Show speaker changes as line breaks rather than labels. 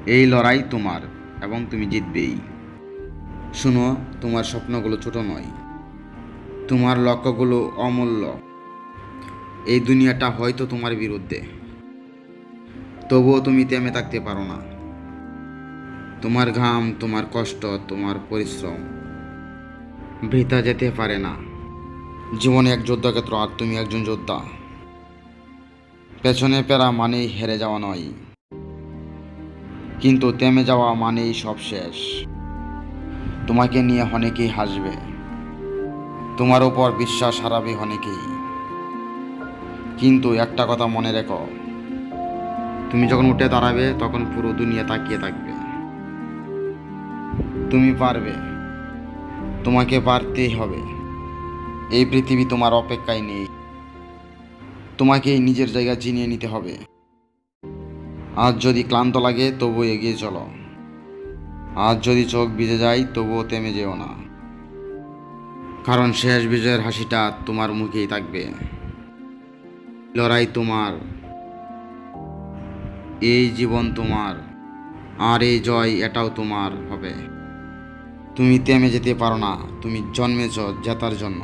এই লড়াই তোমার এবং তুমি জিতবেই। শুনো, তোমার স্বপ্নগুলো ছোট নয়, তোমার লক্ষ্যগুলো অমূল্য। এই দুনিয়াটা হয়তো তোমার বিরুদ্ধে, তবুও তুমি থেমে থাকতে পারো না। তোমার ঘাম, তোমার কষ্ট, তোমার পরিশ্রম বৃথা যেতে পারে না। জীবনে এক যুদ্ধক্ষেত্র, আর তুমি একজন যোদ্ধা। পেছনে ফেরা মানেই হেরে যাওয়া নয়, কিন্তু থেমে যাওয়া মানেই সব শেষ। তোমাকে নিয়ে অনেকেই হাসবে, তোমার উপর বিশ্বাস হারাবে অনেকেই, কিন্তু একটা কথা মনে রেখো, তুমি যখন উঠে দাঁড়াবে তখন পুরো দুনিয়া তাকিয়ে থাকবে। তুমি পারবে, তোমাকে পারতেই হবে। এই পৃথিবী তোমার অপেক্ষায় নেই, তোমাকেই নিজের জায়গা চিনিয়ে নিতে হবে। আজ যদি ক্লান্ত লাগে তবুও এগিয়ে চলো, আজ যদি চোখ ভিজে যায় তবুও থেমে যেও না, কারণ শেষ বিজয়ের হাসিটা তোমার মুখেই থাকবে। লড়াই তোমার, এই জীবন তোমার, আর এই জয় এটাও তোমার হবে। তুমি থেমে যেতে পারো না, তুমি জন্মেছ জেতার জন্য।